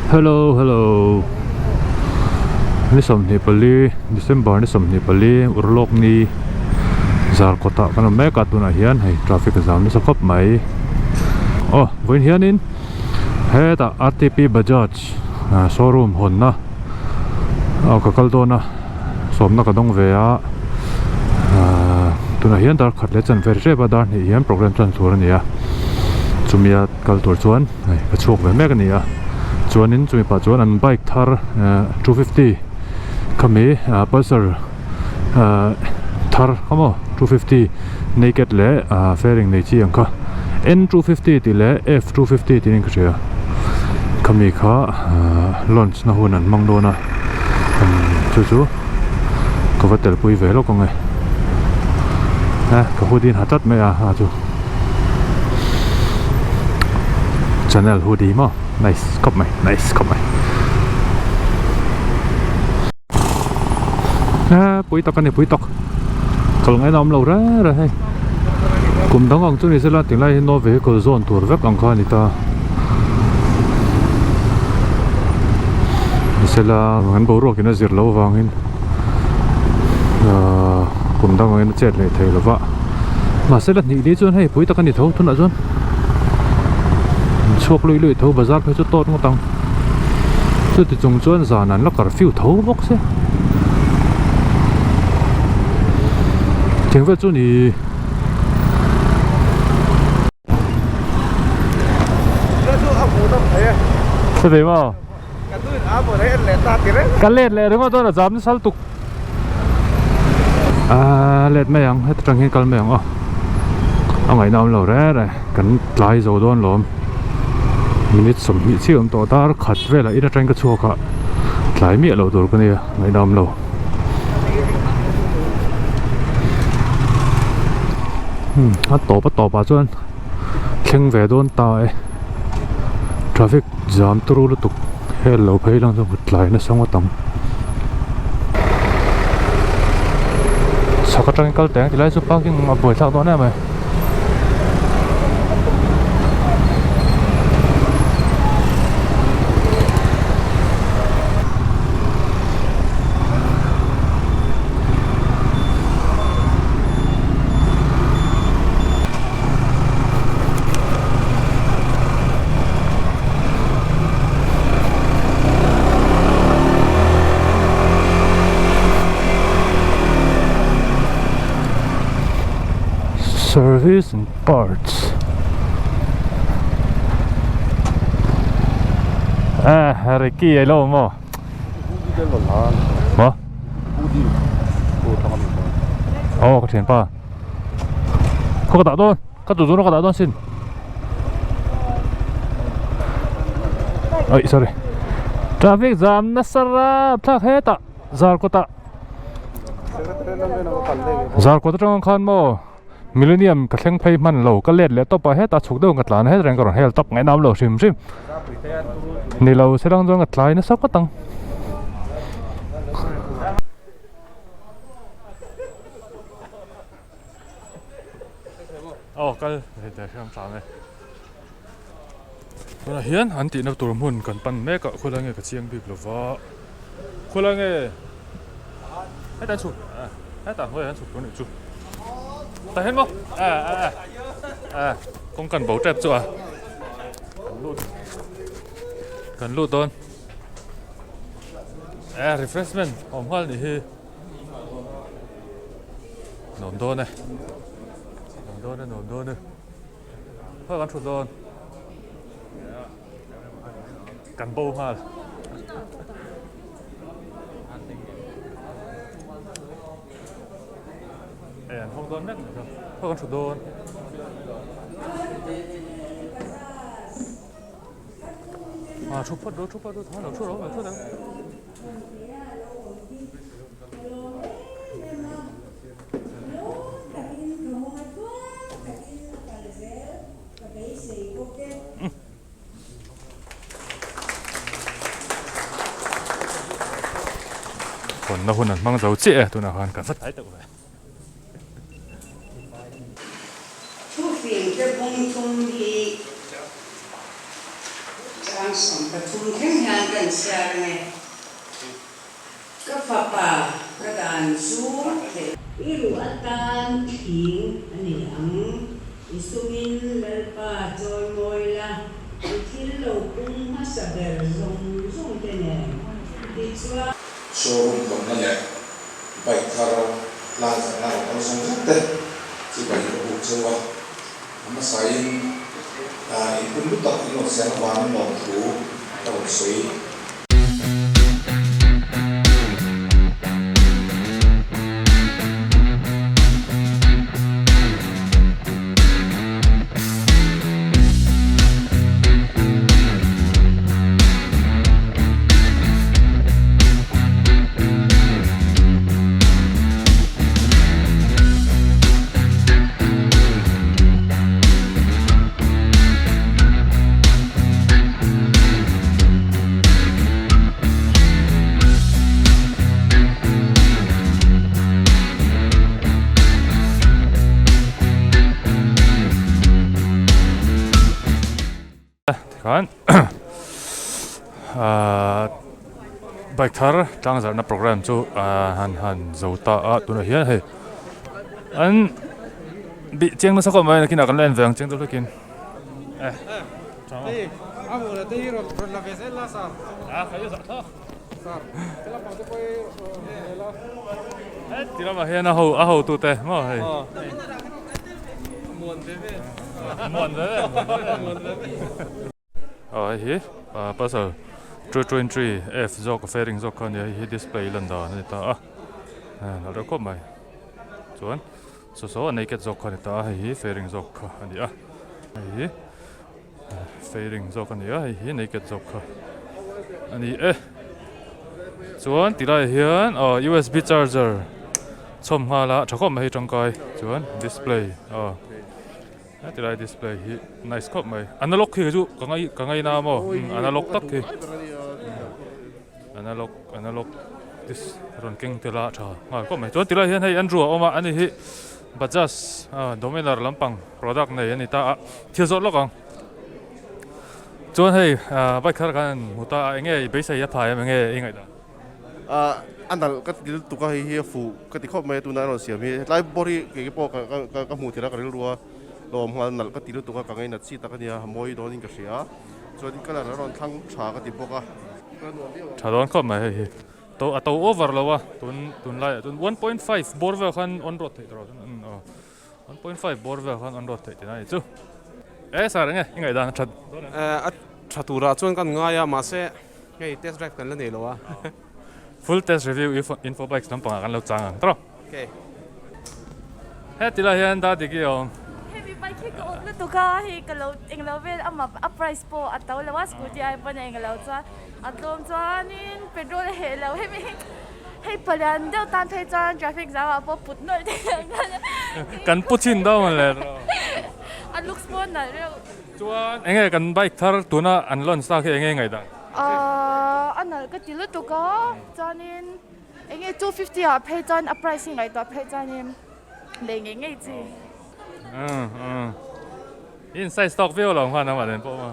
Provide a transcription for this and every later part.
Hello, hello. Ni som ni pali December ni som ni pali urlok ni zar kota kan me ka tuna hian hei traffic jam ni sakop mai. Oh, voin hian in he ta RTP Bajaj showroom honna. Ka kaldona somna ka dong ve a tuna hian dar khat le chan ver re ba dar ni hian program chan tur ni a. Chumia kal tur chuan hei ka chuk ve mek ni a. Chuanin chumi pa chuan an bike thar 250 kami pulsar thar kamo 250 naked le fairing nei chi angka N250 ti le F250 ti ning kria kami kha launch na hunan mangdona chu ka vatel pui ve lo ko ngai ka hudin hatat me a chu channel hudi mo nice cop mày nice cop mày bụi tóc này bụi tóc kalau ngay nam lâu ra rồi hay cùng đóng ông chúng này sẽ là tiếng lai nó về cái zone tour vấp ông coi người ta sẽ là ngắn bầu rồi cái nó diệt lâu vàng hin cùng đóng ông nó chết lại thầy là vợ mà sẽ là nhị đi chuan hay bụi tóc này thấu thôn lại chuan chuộc lưỡi thấu bazar phải cho tốt không tăng tôi thì trồng chuan già nắn nó cả phiêu thấu bốc xe tiếng về chỗ này sao vậy mà cái lết lết đúng không tôi là dám sal tục lết mấy anh hết trăng hết cal mấy anh ông ấy nào lâu rồi cần lái dầu đôn lắm minute som mi chi om to dar khat vela ira train ka chuaka tlai mi lo dur kani ngai dam lo a to pa chuan thleng ve don ta traffic jam turu lu tuk hello phei lang chu tlai na sanga tam saka train kal teng tilai su parking ma boi thak do na mai service and parts. Rikki ei lo mo. Mo? Có tiền pa. Có đã đón, các chủ nó có đã đón xin. Ôi sorry. Traffic jam nasara thak hết ta. Zar ko ta. Zar ko ta trong khan mo. Millennium ka thleng phei man lo ka let le to pa heta chuk deu ngatlan he reng kor hel top ngai nam lo sim sim ni lo serang jong ngatlai na sok tang kal he sam sam e na hian an ti na tur mun kan pan me ka khulange ka chiang bik lova khulange heta chu heta hoi han chu ko ni chu ta hết không? Không cần bấu trẹp chỗ à? Cần lụt tôn. Refreshment, hòm hoa này hi. Nổm đôn này. Nổm đôn này. Hơi gắn chuột đôn. Cần bầu hoa. Không đôn nhất nữa. Hơi gắn chuột đôn. chụp phát đó, thằng nào chụp đó mà chụp đâu. Còn nó hôn mang dấu trệ, tôi nào hoàn cả rất thái tự vậy. Thu phiền cho bông thùng đi trang sống và thùng khen hàng siya nga. Kapapa, kadaan su, iruatan, ting, aniyang, isungin lalpa, joy moila, ikilo kung masaber, zong tene. Ditswa. Showroom tổng là nhẹ, bạch tharo là giải nào có sống rất tệ, chỉ bạch được bộ chơi vào, mà sai in cũng lúc tập in một xe hoàn một thú, đầu suy. Kan bike thar tang zarna program chu han zota tuna hian he an bị cheng na sakom mai kina kan len veng cheng tu kin amo la te ro la vesela sa khayo sa tha sa tela pa te koi la tira ma hian a ho tu te mo he muon te ve mon ve hi pa sa 323 F zok fairing zok kan hi display lan da ni ta na ro ko mai chuan so naked zok kan ta hi fairing zok kha ani hi fairing zok ani hi naked zok kha ani chuan tilai hian USB charger chom hala thakom mai tangkai chuan display tilai display hi nice khop mai analog hi chu kangai na mo analog tak hi analog this ron keng tela tha ngai ko mai chuan tilai hian hei android oma ani hi Bajaj Dominar lampang product nei ani ta thil zot lokang chuan hei bike khar kan muta enge beisa ya phai enge ingai daอันนั้นก็ติดตุกให้เฮียฟูก็ติดข้อมือตัวนั้นเราเสียมีไลฟ์บริเกี่ยวกับก็หมู่ที่เราก็เรียกว่าลมหัวนั่นก็ติดตุกกังไงนัดซีตะกันเนี่ยมวยโดนยิ่งกระเสียส่วนก็แล้วเราทั้งชาก็ติดพวกอ่ะชาโดนเข้ามาเฮ้ยตัวโอเวอร์แล้ววะตุนไล่ตุน 1.5 บอร์เวลคันออนรถเถิดเรา1.5 บอร์เวลคันออนรถเถิดนะจู่สารไงยังไงด้านชัดชัตุระชวนกันง่ายมาเซ่ไงเทสต์ไดรฟ์กันแล้วเนี่ยหรอวะfull test review info bikes น้ำปังกันแล้วจังตรอเฮ้ยทีละเห็นได้ดีกี่องเฮ้ยไปคิดก็อดแล้วตัวก็เฮ้ยก็เราเองเราเวลมาอัพไพรส์โปรอัตราแล้วว่าสกูตี้ไอปนเองเราจ้าอัตราจ้านี่เป็นโรลเฮแล้วเฮ้ยไม่เฮ้ยพลันเดี๋ยวตามเพจจ้าทราฟิกจ้าว่าพอปุดหน่อยเดียวกันปุชินได้มาเลยอันลุกสปอนน่ะเรื่องจวนเองไงกันไบค์ทาร์ตัวน่ะอันล้นสตาร์เองไงดังอันนั้นก็ติดแล้วตัวก็จานินเอง250เพจจ้าอัพไพรส์ไงตัวเพจจ้านี่เด้งไงจีinside stock view ลองฟังนะว่าเดินปุ๊บมา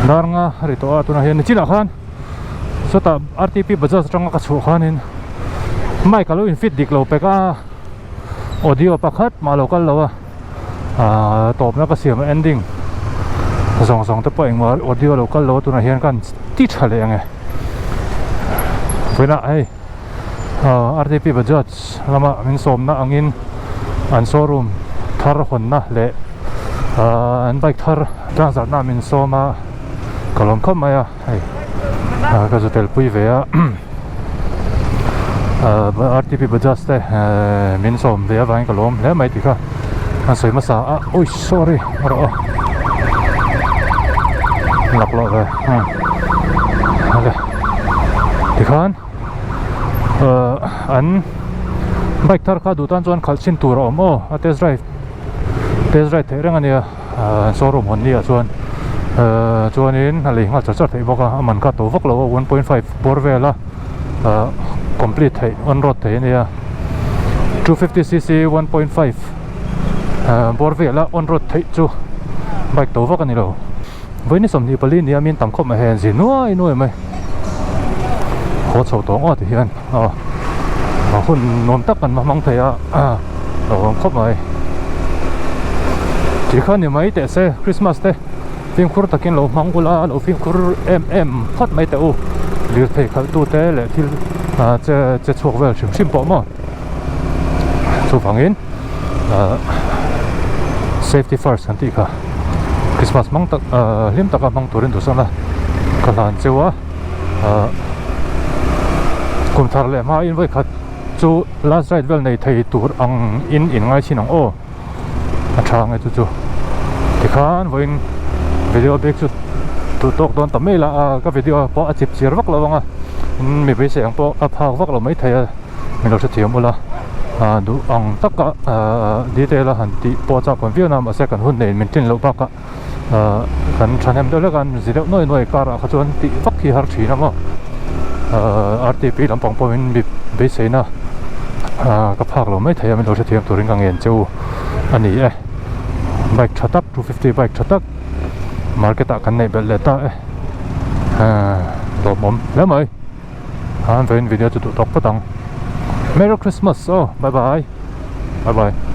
dar nga rito atuna hian china khan sota RTP Bajaj tanga ka chu khanin mai kalu in fit dik lo peka audio pakhat ma local lawa top na ka siam ending song te po engma audio local lo tuna hian kan ti thale ange vena ai RTP Bajaj lama min som na angin an showroom thar honna le an bike thar tang zar na min soma kalom khom maya ai ka zo tel pui ve a RTP Bajaj te min som ve avang kalom le mai ti kha an soi ma sa oi sorry ro lak lo ve ale ti khan an bike thar kha du tan chuan khalchin tur om a test drive the rang ania showroom hon nia chuan chuanin ali nga cha thei boka aman ka to vak lo 1.5 bor vela complete thei on road thei ania 250cc 1.5 bor vela on road thei chu bike to vak ani lo với ní som ni pali ni amin tam khop ma hen gì nuai mai ho chho tong a ti hian hun nom tak kan ma mang thei a khop mai chỉ khan ni mai te se Christmas te phim khur takin lo mangula lo phim khur phát mai te u lir thei khal tu te le thil che chuak vel sim po mo chu phangin safety first anti kha Christmas mang tak lim taka mang turin du sana kalan chewa kum thar le ma in voi khat chu last ride vel nei thei tur ang in ngai chinang o athang ai chu ti khan voin video bek chu tu tok don tamela ka video po achip chir vak lawanga mi be se ang po aphak vak lo mai thaya mi lo thiam ula du ang taka detail han ti po cha kon view nam a second hun nei min tin lo ba ka kan thanem do la kan zireu noi kara kha chuan ti vak hi har thina ma RTP lampang po min be se na ka phak lo mai thaya mi lo thiam turin kang en chu ani bike thatak 250 bike thatak market kan nei bel leta to mom le mai han vein video tu tok patang Merry Christmas bye bye